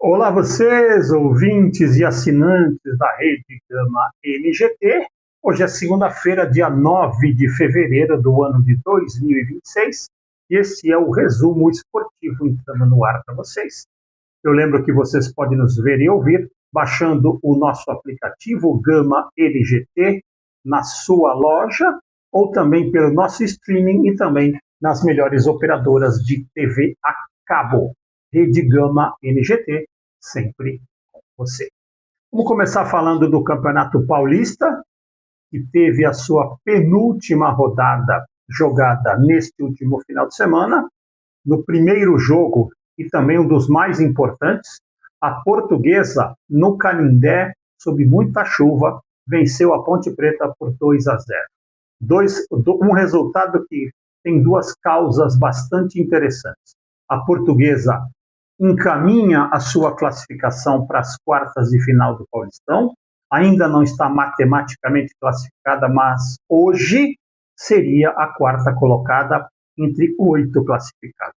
Olá vocês, ouvintes e assinantes da Rede Gama NGT. Hoje é segunda-feira, dia 9 de fevereiro do ano de 2026, e esse é o resumo esportivo entrando no ar para vocês. Eu lembro que vocês podem nos ver e ouvir baixando o nosso aplicativo Gama NGT na sua loja, ou também pelo nosso streaming e também nas melhores operadoras de TV a cabo. Rede Gama NGT, sempre com você. Vamos começar falando do Campeonato Paulista, que teve a sua penúltima rodada jogada neste último final de semana. No primeiro jogo, e também um dos mais importantes, a Portuguesa, no Canindé, sob muita chuva, venceu a Ponte Preta por 2-0. Um resultado que tem duas causas bastante interessantes. A Portuguesa encaminha a sua classificação para as quartas de final do Paulistão, ainda não está matematicamente classificada, mas hoje seria a quarta colocada entre 8 classificados.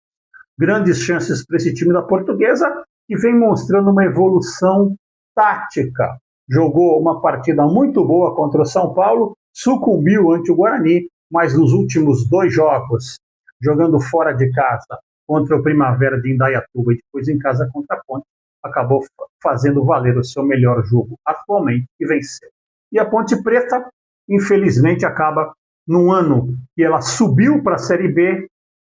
Grandes chances para esse time da Portuguesa, que vem mostrando uma evolução tática. Jogou uma partida muito boa contra o São Paulo, sucumbiu ante o Guarani, mas nos últimos 2 jogos, jogando fora de casa, contra o Primavera de Indaiatuba e depois em casa contra a Ponte, acabou fazendo valer o seu melhor jogo atualmente e venceu. E a Ponte Preta, infelizmente, acaba num ano que ela subiu para a Série B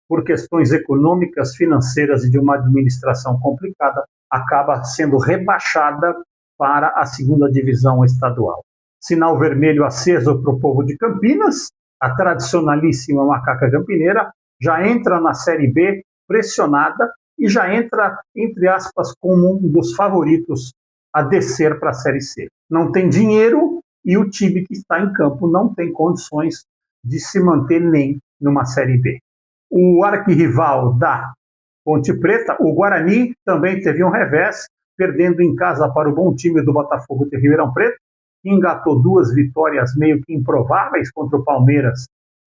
por questões econômicas, financeiras e de uma administração complicada, acaba sendo rebaixada para a segunda divisão estadual. Sinal vermelho aceso para o povo de Campinas, a tradicionalíssima macaca campineira, já entra na Série B pressionada e já entra, entre aspas, como um dos favoritos a descer para a Série C. Não tem dinheiro e o time que está em campo não tem condições de se manter nem numa Série B. O arquirrival da Ponte Preta, o Guarani, também teve um revés, perdendo em casa para o bom time do Botafogo de Ribeirão Preto, que engatou 2 vitórias meio que improváveis contra o Palmeiras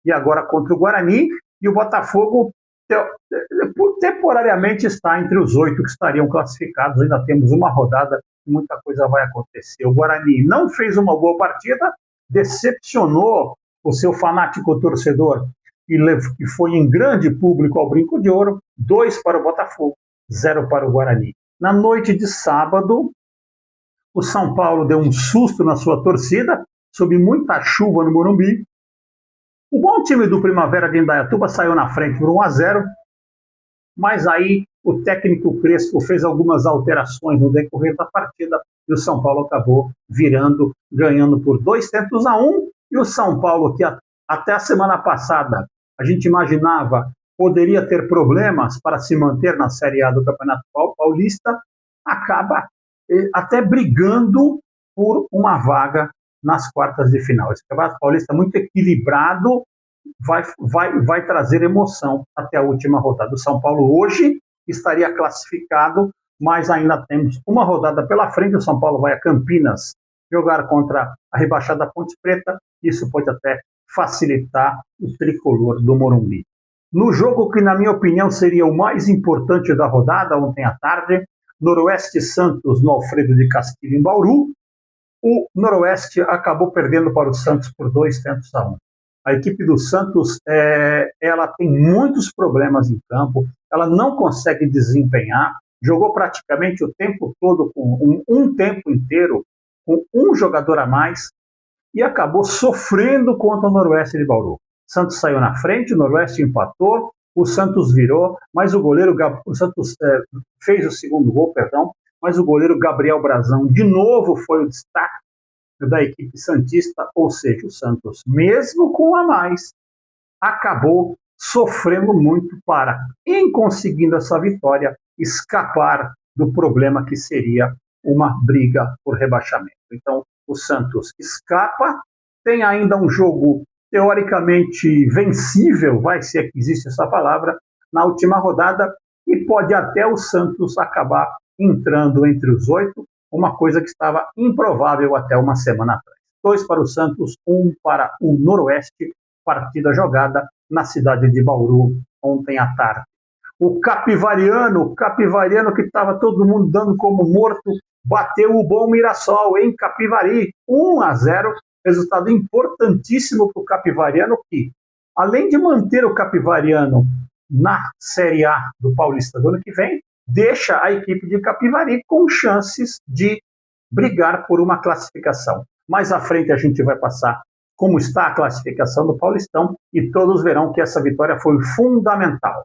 e agora contra o Guarani, e o Botafogo temporariamente está entre os 8 que estariam classificados. Ainda temos uma rodada e muita coisa vai acontecer. O Guarani não fez uma boa partida, decepcionou o seu fanático torcedor e foi em grande público ao Brinco de Ouro, 2 para o Botafogo, 0 para o Guarani. Na noite de sábado, o São Paulo deu um susto na sua torcida, sob muita chuva no Morumbi. O bom time do Primavera de Indaiatuba saiu na frente por 1-0, mas aí o técnico Crespo fez algumas alterações no decorrer da partida e o São Paulo acabou virando, ganhando por 2-1, e o São Paulo, que até a semana passada a gente imaginava poderia ter problemas para se manter na Série A do Campeonato Paulista, acaba até brigando por uma vaga nas quartas de final. Esse Campeonato Paulista muito equilibrado, vai trazer emoção até a última rodada. O São Paulo hoje estaria classificado, mas ainda temos uma rodada pela frente. O São Paulo vai a Campinas jogar contra a rebaixada Ponte Preta. Isso pode até facilitar o tricolor do Morumbi. No jogo que, na minha opinião, seria o mais importante da rodada, ontem à tarde, Noroeste Santos no Alfredo de Castilho, em Bauru, o Noroeste acabou perdendo para o Santos por 2-1. A equipe do Santos ela tem muitos problemas em campo, ela não consegue desempenhar, jogou praticamente o tempo todo, com um tempo inteiro, com um jogador a mais, e acabou sofrendo contra o Noroeste de Bauru. O Santos saiu na frente, o Noroeste empatou, o Santos virou, mas o Santos fez o segundo gol, mas o goleiro Gabriel Brazão de novo foi o destaque da equipe santista, ou seja, o Santos, mesmo com a mais, acabou sofrendo muito para, em conseguindo essa vitória, escapar do problema que seria uma briga por rebaixamento. Então, o Santos escapa, tem ainda um jogo teoricamente vencível, se é que existe essa palavra, na última rodada, e pode até o Santos acabar entrando entre os 8, uma coisa que estava improvável até uma semana atrás. 2 para o Santos, 1 para o Noroeste, partida jogada na cidade de Bauru ontem à tarde. o Capivariano que estava todo mundo dando como morto, bateu o bom Mirassol em Capivari, 1-0, resultado importantíssimo para o Capivariano, que, além de manter o Capivariano na Série A do Paulista do ano que vem, deixa a equipe de Capivari com chances de brigar por uma classificação. Mais à frente a gente vai passar como está a classificação do Paulistão e todos verão que essa vitória foi fundamental.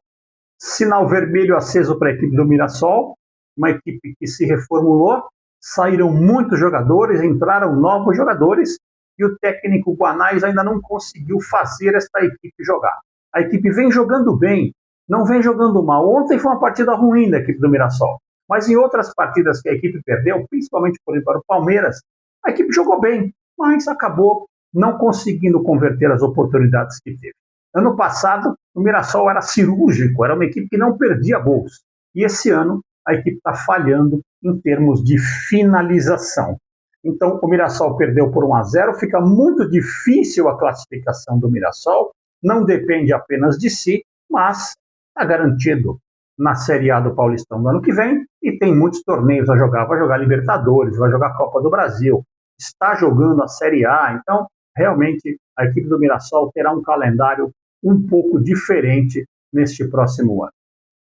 Sinal vermelho aceso para a equipe do Mirassol, uma equipe que se reformulou, saíram muitos jogadores, entraram novos jogadores e o técnico Guanais ainda não conseguiu fazer esta equipe jogar. A equipe vem jogando bem, não vem jogando mal. Ontem foi uma partida ruim da equipe do Mirassol, mas em outras partidas que a equipe perdeu, principalmente para o Palmeiras, a equipe jogou bem, mas acabou não conseguindo converter as oportunidades que teve. Ano passado, o Mirassol era cirúrgico, era uma equipe que não perdia gols. E esse ano, a equipe está falhando em termos de finalização. Então, o Mirassol perdeu por 1-0, fica muito difícil a classificação do Mirassol, não depende apenas de si, mas está garantido na Série A do Paulistão do ano que vem e tem muitos torneios a jogar. Vai jogar Libertadores, vai jogar Copa do Brasil, está jogando a Série A. Então, realmente, a equipe do Mirassol terá um calendário um pouco diferente neste próximo ano.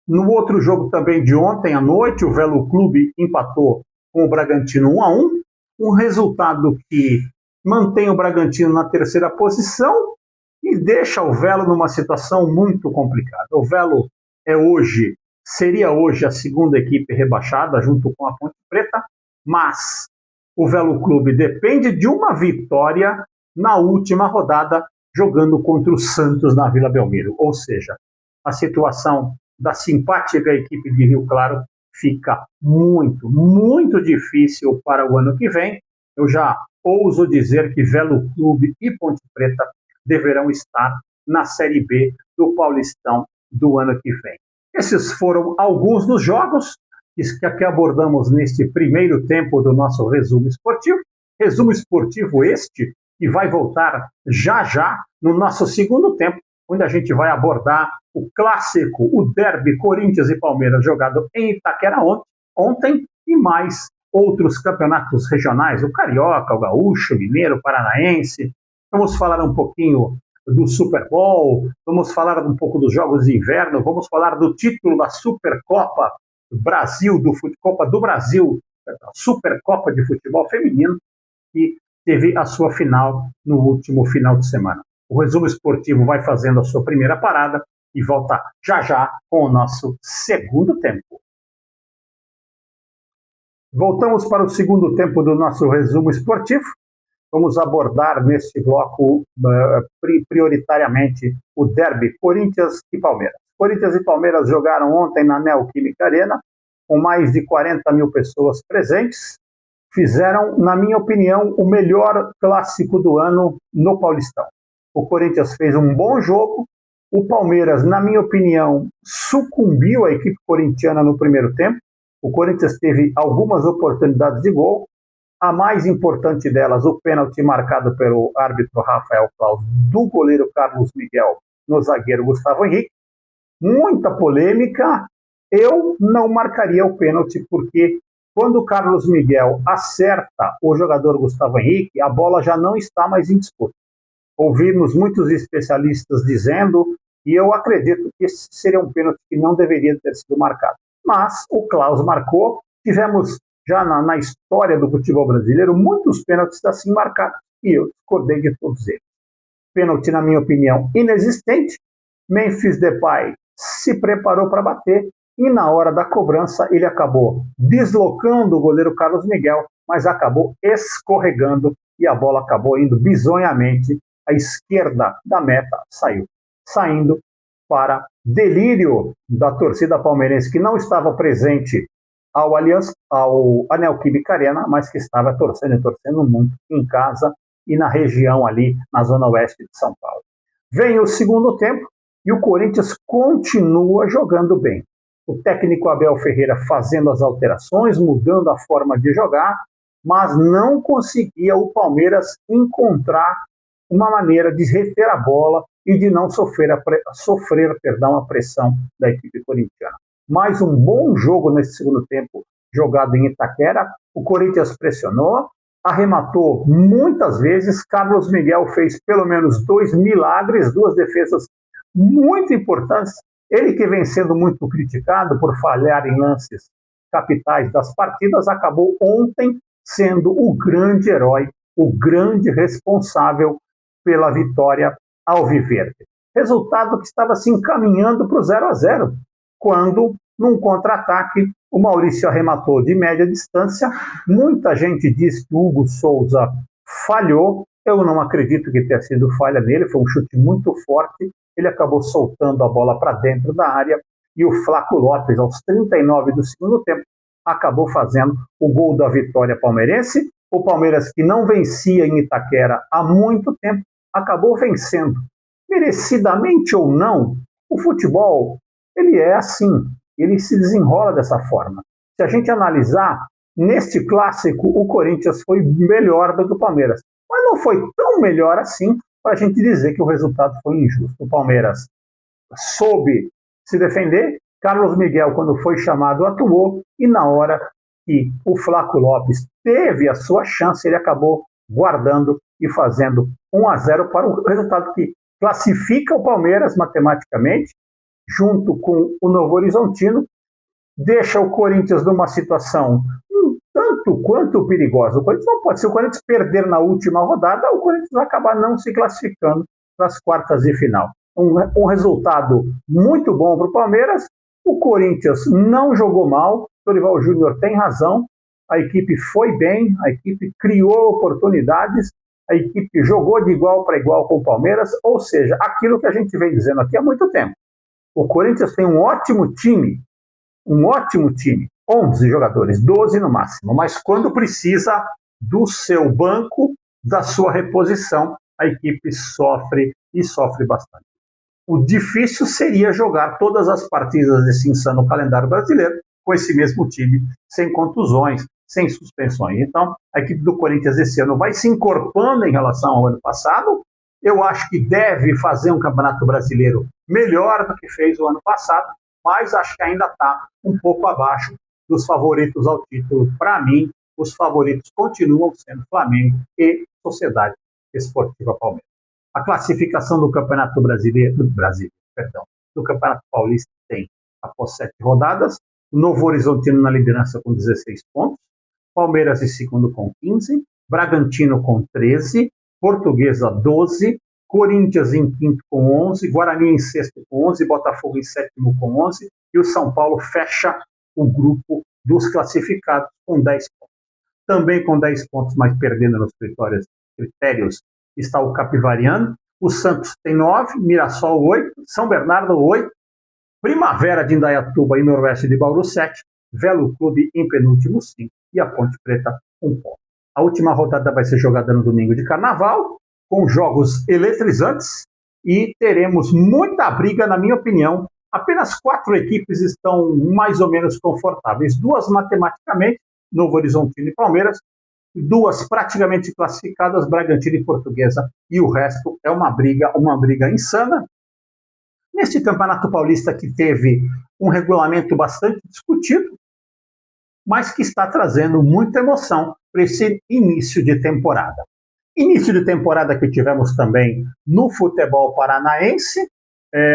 No outro jogo também de ontem à noite, o Velo Clube empatou com o Bragantino 1-1, um resultado que mantém o Bragantino na terceira posição e deixa o Velo numa situação muito complicada. O Velo seria hoje a segunda equipe rebaixada, junto com a Ponte Preta, mas o Velo Clube depende de uma vitória na última rodada, jogando contra o Santos na Vila Belmiro. Ou seja, a situação da simpática equipe de Rio Claro fica muito, muito difícil para o ano que vem. Eu já ouso dizer que Velo Clube e Ponte Preta deverão estar na Série B do Paulistão do ano que vem. Esses foram alguns dos jogos que abordamos neste primeiro tempo do nosso resumo esportivo. Resumo esportivo este que vai voltar já já no nosso segundo tempo, onde a gente vai abordar o clássico, o derby Corinthians e Palmeiras, jogado em Itaquera ontem, e mais outros campeonatos regionais, o Carioca, o Gaúcho, o Mineiro, o Paranaense. Vamos falar um pouquinho do Super Bowl, vamos falar um pouco dos Jogos de Inverno, vamos falar do título da Supercopa Brasil, Copa do Brasil, a Supercopa de Futebol Feminino, que teve a sua final no último final de semana. O resumo esportivo vai fazendo a sua primeira parada e volta já já com o nosso segundo tempo. Voltamos para o segundo tempo do nosso resumo esportivo. Vamos abordar neste bloco prioritariamente o derby Corinthians e Palmeiras. Corinthians e Palmeiras jogaram ontem na Neoquímica Arena, com mais de 40 mil pessoas presentes. Fizeram, na minha opinião, o melhor clássico do ano no Paulistão. O Corinthians fez um bom jogo, o Palmeiras, na minha opinião, sucumbiu à equipe corintiana no primeiro tempo. O Corinthians teve algumas oportunidades de gol, a mais importante delas, o pênalti marcado pelo árbitro Rafael Claus do goleiro Carlos Miguel no zagueiro Gustavo Henrique. Muita polêmica. Eu não marcaria o pênalti, porque quando o Carlos Miguel acerta o jogador Gustavo Henrique, a bola já não está mais em disputa. Ouvimos muitos especialistas dizendo, e eu acredito que esse seria um pênalti que não deveria ter sido marcado. Mas o Claus marcou, tivemos já na história do futebol brasileiro muitos pênaltis assim marcados, e eu discordei de todos eles. Pênalti, na minha opinião, inexistente. Memphis Depay se preparou para bater, e na hora da cobrança ele acabou deslocando o goleiro Carlos Miguel, mas acabou escorregando e a bola acabou indo bizonhamente à esquerda da meta, saindo para delírio da torcida palmeirense, que não estava presente ao Neoquímica Arena, mas que estava torcendo muito em casa e na região ali, na zona oeste de São Paulo. Vem o segundo tempo e o Corinthians continua jogando bem. O técnico Abel Ferreira fazendo as alterações, mudando a forma de jogar, mas não conseguia o Palmeiras encontrar uma maneira de reter a bola e de não sofrer a pressão da equipe corintiana. Mais um bom jogo nesse segundo tempo, jogado em Itaquera. O Corinthians pressionou, arrematou muitas vezes. Carlos Miguel fez pelo menos 2 milagres, 2 defesas muito importantes. Ele, que vem sendo muito criticado por falhar em lances capitais das partidas, acabou ontem sendo o grande herói, o grande responsável pela vitória alviverde. Resultado que estava se encaminhando para o 0-0, quando, num contra-ataque, o Maurício arrematou de média distância. Muita gente diz que o Hugo Souza falhou. Eu não acredito que tenha sido falha nele, foi um chute muito forte. Ele acabou soltando a bola para dentro da área e o Flaco Lopes, aos 39 do segundo tempo, acabou fazendo o gol da vitória palmeirense. O Palmeiras, que não vencia em Itaquera há muito tempo, acabou vencendo. Merecidamente ou não, o futebol, ele é assim, ele se desenrola dessa forma. Se a gente analisar, neste clássico, o Corinthians foi melhor do que o Palmeiras. Mas não foi tão melhor assim para a gente dizer que o resultado foi injusto. O Palmeiras soube se defender, Carlos Miguel, quando foi chamado, atuou, e na hora que o Flaco Lopes teve a sua chance, ele acabou guardando e fazendo 1-0 para o resultado que classifica o Palmeiras matematicamente, junto com o Novo Horizontino, deixa o Corinthians numa situação um tanto quanto perigosa. O Corinthians não pode, se o Corinthians perder na última rodada, o Corinthians vai acabar não se classificando para as quartas de final. Um resultado muito bom para o Palmeiras. O Corinthians não jogou mal, Dorival Júnior tem razão, a equipe foi bem, a equipe criou oportunidades, a equipe jogou de igual para igual com o Palmeiras, ou seja, aquilo que a gente vem dizendo aqui há muito tempo. O Corinthians tem um ótimo time, 11 jogadores, 12 no máximo, mas quando precisa do seu banco, da sua reposição, a equipe sofre e sofre bastante. O difícil seria jogar todas as partidas desse insano calendário brasileiro com esse mesmo time, sem contusões, sem suspensões. Então, a equipe do Corinthians esse ano vai se encorpando em relação ao ano passado. Eu acho que deve fazer um campeonato brasileiro melhor do que fez o ano passado, mas acho que ainda está um pouco abaixo dos favoritos ao título. Para mim, os favoritos continuam sendo Flamengo e Sociedade Esportiva Palmeiras. A classificação do Campeonato do Campeonato Paulista tem, após 7 rodadas, Novo Horizontino na liderança com 16 pontos, Palmeiras em segundo com 15, Bragantino com 13, Portuguesa 12, Corinthians em quinto com 11, Guarani em sexto com 11, Botafogo em sétimo com 11, e o São Paulo fecha o grupo dos classificados com 10 pontos. Também com 10 pontos, mas perdendo nos critérios, está o Capivariano. O Santos tem 9, Mirassol 8, São Bernardo 8, Primavera de Indaiatuba e Noroeste de Bauru 7, Velo Clube em penúltimo 5 e a Ponte Preta 1 ponto. A última rodada vai ser jogada no domingo de Carnaval, com jogos eletrizantes, e teremos muita briga, na minha opinião. Apenas 4 equipes estão mais ou menos confortáveis. 2 matematicamente, Novo Horizontino e Palmeiras, 2 praticamente classificadas, Bragantino e Portuguesa, e o resto é uma briga insana. Neste Campeonato Paulista, que teve um regulamento bastante discutido, mas que está trazendo muita emoção para esse início de temporada. Início de temporada que tivemos também no futebol paranaense.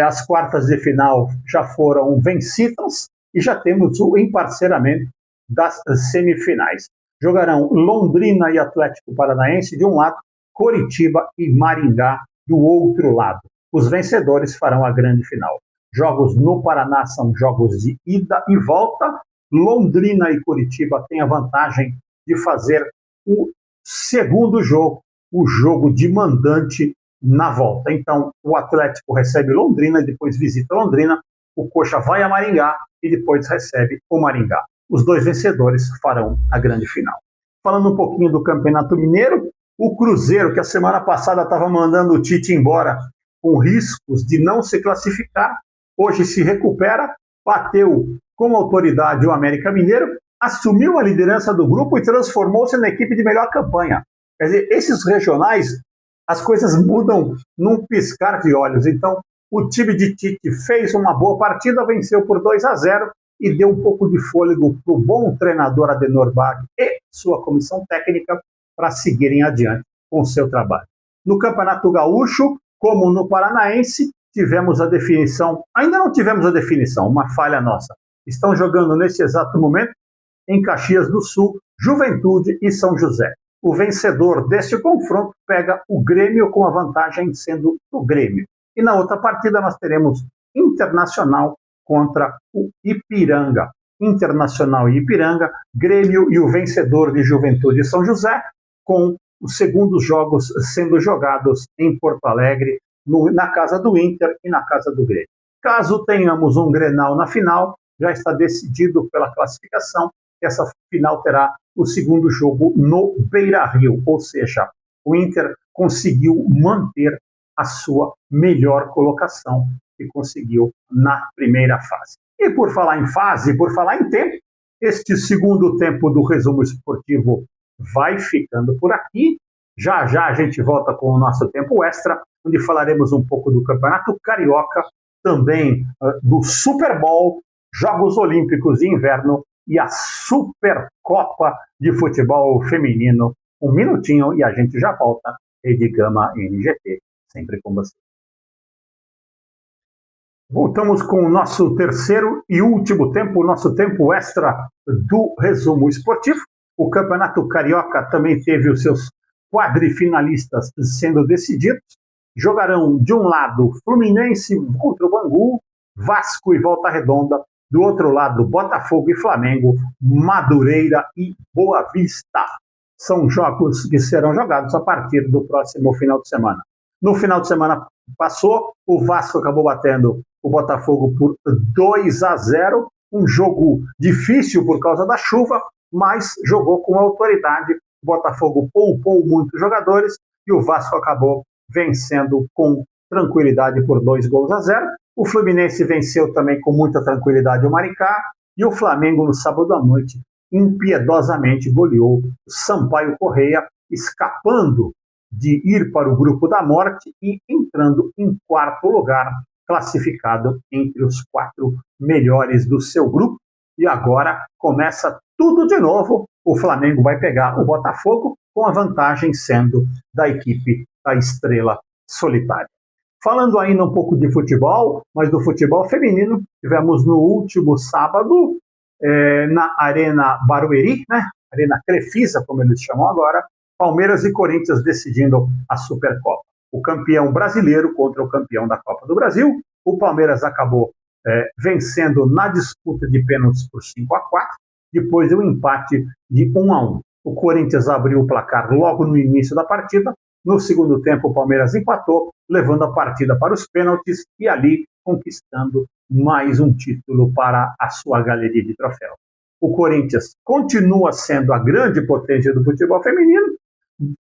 As quartas de final já foram vencidas e já temos o emparceramento das semifinais. Jogarão Londrina e Atlético Paranaense de um lado, Coritiba e Maringá do outro lado. Os vencedores farão a grande final. Jogos no Paraná são jogos de ida e volta. Londrina e Coritiba têm a vantagem de fazer o segundo jogo, o jogo de mandante na volta. Então, o Atlético recebe Londrina, depois visita Londrina, o Coxa vai a Maringá e depois recebe o Maringá. Os 2 vencedores farão a grande final. Falando um pouquinho do Campeonato Mineiro, o Cruzeiro, que a semana passada estava mandando o Tite embora com riscos de não se classificar, hoje se recupera, bateu com autoridade o América Mineiro, assumiu a liderança do grupo e transformou-se na equipe de melhor campanha. Quer dizer, esses regionais as coisas mudam num piscar de olhos. Então, o time de Tite fez uma boa partida, venceu por 2-0 e deu um pouco de fôlego para o bom treinador Adenor Bach e sua comissão técnica para seguirem adiante com o seu trabalho. No Campeonato Gaúcho, como no Paranaense, tivemos a definição, ainda não tivemos a definição, uma falha nossa. Estão jogando nesse exato momento em Caxias do Sul, Juventude e São José. O vencedor deste confronto pega o Grêmio com a vantagem sendo o Grêmio. E na outra partida nós teremos Internacional contra o Ipiranga. Internacional e Ipiranga, Grêmio e o vencedor de Juventude e São José, com os segundos jogos sendo jogados em Porto Alegre, na casa do Inter e na casa do Grêmio. Caso tenhamos um Grenal na final, já está decidido pela classificação que essa final terá o segundo jogo no Beira-Rio, ou seja, o Inter conseguiu manter a sua melhor colocação que conseguiu na primeira fase. E por falar em fase, por falar em tempo, este segundo tempo do resumo esportivo vai ficando por aqui. Já já a gente volta com o nosso tempo extra, onde falaremos um pouco do Campeonato Carioca, também do Super Bowl, Jogos Olímpicos de Inverno e a Supercopa de Futebol Feminino. Um minutinho e a gente já volta. Rede Gama NGT, sempre com você. Voltamos com o nosso terceiro e último tempo, o nosso tempo extra do resumo esportivo. O Campeonato Carioca também teve os seus quadrifinalistas sendo decididos. Jogarão de um lado Fluminense contra o Bangu, Vasco e Volta Redonda. Do outro lado, Botafogo e Flamengo, Madureira e Boa Vista. São jogos que serão jogados a partir do próximo final de semana. No final de semana passou, o Vasco acabou batendo o Botafogo por 2-0. Um jogo difícil por causa da chuva, mas jogou com autoridade. O Botafogo poupou muitos jogadores e o Vasco acabou vencendo com tranquilidade por 2-0. O Fluminense venceu também com muita tranquilidade o Maricá e o Flamengo no sábado à noite impiedosamente goleou o Sampaio Corrêa, escapando de ir para o grupo da morte e entrando em quarto lugar, classificado entre os 4 melhores do seu grupo. E agora começa tudo de novo. O Flamengo vai pegar o Botafogo com a vantagem sendo da equipe da Estrela Solitária. Falando ainda um pouco de futebol, mas do futebol feminino, tivemos no último sábado, na Arena Barueri, né? Arena Crefisa, como eles chamam agora, Palmeiras e Corinthians decidindo a Supercopa. O campeão brasileiro contra o campeão da Copa do Brasil. O Palmeiras acabou vencendo na disputa de pênaltis por 5-4, depois de um empate de 1-1. O Corinthians abriu o placar logo no início da partida. No segundo tempo, o Palmeiras empatou, levando a partida para os pênaltis e ali conquistando mais um título para a sua galeria de troféus. O Corinthians continua sendo a grande potência do futebol feminino.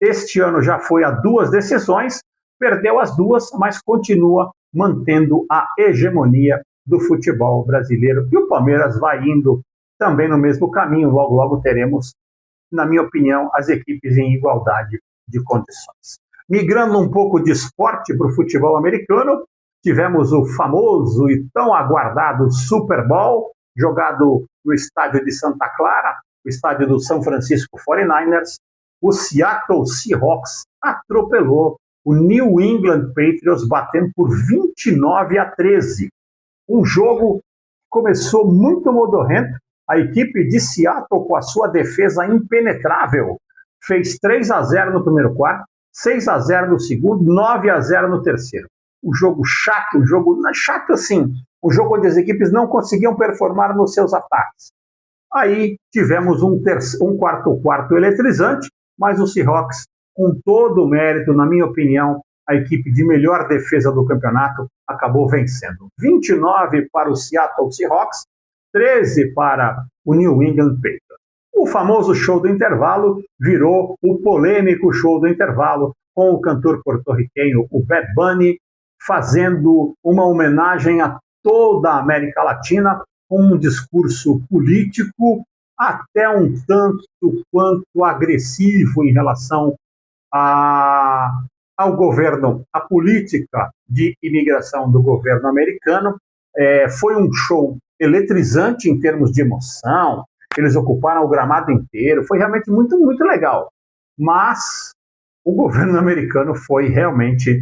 Este ano já foi a 2 decisões, perdeu as 2, mas continua mantendo a hegemonia do futebol brasileiro. E o Palmeiras vai indo também no mesmo caminho. Logo, logo teremos, na minha opinião, as equipes em igualdade de condições. Migrando um pouco de esporte para o futebol americano, tivemos o famoso e tão aguardado Super Bowl, jogado no estádio de Santa Clara, o estádio do São Francisco 49ers. O Seattle Seahawks atropelou o New England Patriots, batendo por 29-13. Um jogo que começou muito modorrento. A equipe de Seattle, com a sua defesa impenetrável, fez 3-0 no primeiro quarto, 6-0 no segundo, 9-0 no terceiro. Um jogo chato, assim, um jogo onde as equipes não conseguiam performar nos seus ataques. Aí tivemos um quarto eletrizante, mas o Seahawks, com todo o mérito, na minha opinião, a equipe de melhor defesa do campeonato, acabou vencendo. 29 para o Seattle Seahawks, 13 para o New England Patriots. O famoso show do intervalo virou o polêmico show do intervalo, com o cantor porto-riquenho, o Bad Bunny, fazendo uma homenagem a toda a América Latina, com um discurso político até um tanto quanto agressivo em relação ao governo, a política de imigração do governo americano. Foi um show eletrizante em termos de emoção, eles ocuparam o gramado inteiro, foi realmente muito, muito legal. Mas o governo americano foi realmente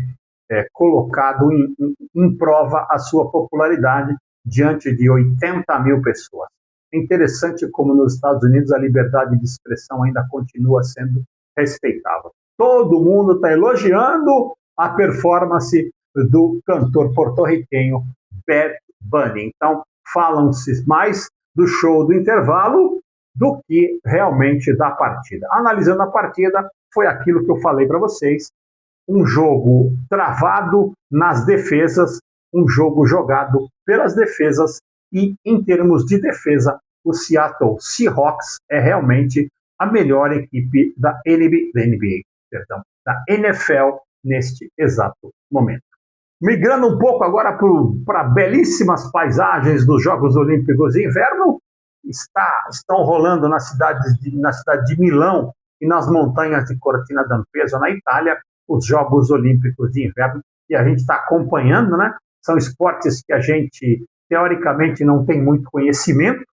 colocado em prova a sua popularidade diante de 80 mil pessoas. É interessante como nos Estados Unidos a liberdade de expressão ainda continua sendo respeitável. Todo mundo está elogiando a performance do cantor porto-riquenho Bad Bunny. Então, falam-se mais do show do intervalo do que realmente da partida. Analisando a partida, foi aquilo que eu falei para vocês, um jogo travado nas defesas, um jogo jogado pelas defesas, e em termos de defesa, o Seattle Seahawks é realmente a melhor equipe da NFL neste exato momento. Migrando um pouco agora para belíssimas paisagens dos Jogos Olímpicos de Inverno, estão rolando na cidade de Milão e nas montanhas de Cortina d'Ampezzo, na Itália, os Jogos Olímpicos de Inverno, e a gente está acompanhando, né? São esportes que a gente, teoricamente, não tem muito conhecimento,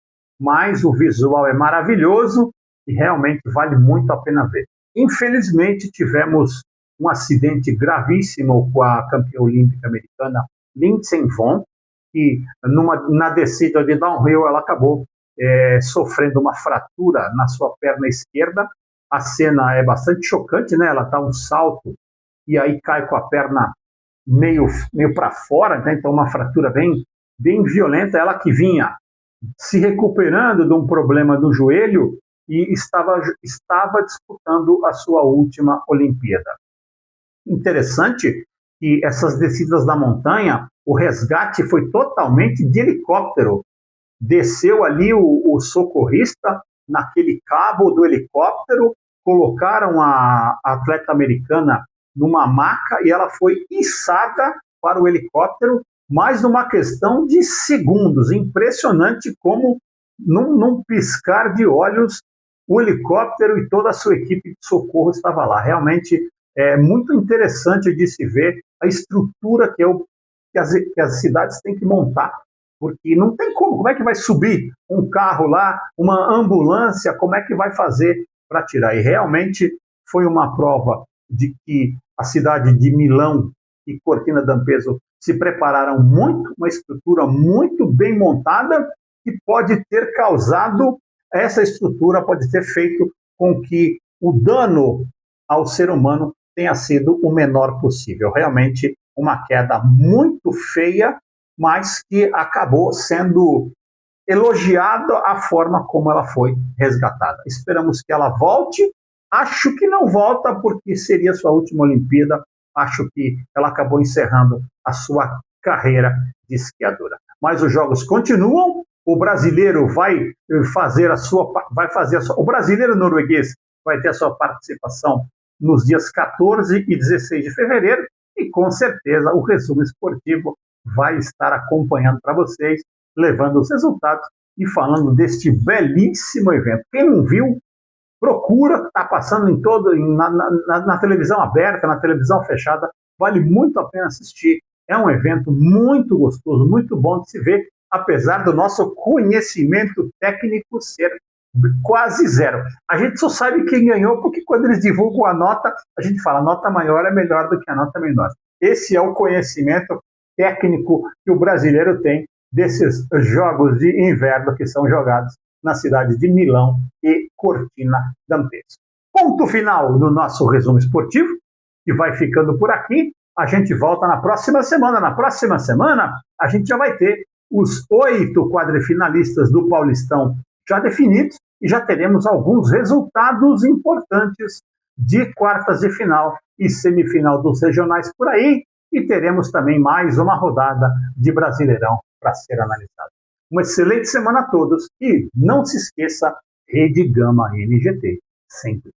mas o visual é maravilhoso e realmente vale muito a pena ver. Infelizmente, tivemos um acidente gravíssimo com a campeã olímpica americana Lindsey Vonn, que na descida de downhill ela acabou sofrendo uma fratura na sua perna esquerda. A cena é bastante chocante, né? Ela dá um salto e aí cai com a perna meio para fora, né? Então uma fratura bem, bem violenta. Ela que vinha se recuperando de um problema no joelho e estava disputando a sua última Olimpíada. Interessante que essas descidas da montanha, o resgate foi totalmente de helicóptero. Desceu ali o socorrista naquele cabo do helicóptero, colocaram a atleta americana numa maca e ela foi içada para o helicóptero, mas numa questão de segundos. Impressionante como, num piscar de olhos, o helicóptero e toda a sua equipe de socorro estava lá. Realmente é muito interessante de se ver a estrutura que as cidades têm que montar, porque não tem como é que vai subir um carro lá, uma ambulância, como é que vai fazer para tirar? E realmente foi uma prova de que a cidade de Milão e Cortina d'Ampezzo se prepararam muito, uma estrutura muito bem montada, que pode ter causado, essa estrutura pode ter feito com que o dano ao ser humano tenha sido o menor possível. Realmente uma queda muito feia, mas que acabou sendo elogiada a forma como ela foi resgatada. Esperamos que ela volte. Acho que não volta porque seria sua última Olimpíada. Acho que ela acabou encerrando a sua carreira de esquiadora. Mas os jogos continuam. O brasileiro o brasileiro norueguês vai ter a sua participação nos dias 14 e 16 de fevereiro, e com certeza o resumo esportivo vai estar acompanhando para vocês, levando os resultados e falando deste belíssimo evento. Quem não viu, procura, está passando na televisão aberta, na televisão fechada, vale muito a pena assistir. É um evento muito gostoso, muito bom de se ver, apesar do nosso conhecimento técnico ser quase zero. A gente só sabe quem ganhou porque quando eles divulgam a nota, a gente fala, a nota maior é melhor do que a nota menor. Esse é o conhecimento técnico que o brasileiro tem desses jogos de inverno que são jogados na cidade de Milão e Cortina d'Ampezzo. Ponto final no nosso resumo esportivo, que vai ficando por aqui. A gente volta na próxima semana. Na próxima semana, a gente já vai ter os 8 quadrifinalistas do Paulistão já definidos e já teremos alguns resultados importantes de quartas de final e semifinal dos regionais por aí, e teremos também mais uma rodada de Brasileirão para ser analisada. Uma excelente semana a todos e não se esqueça, Rede Gama NGT, sempre.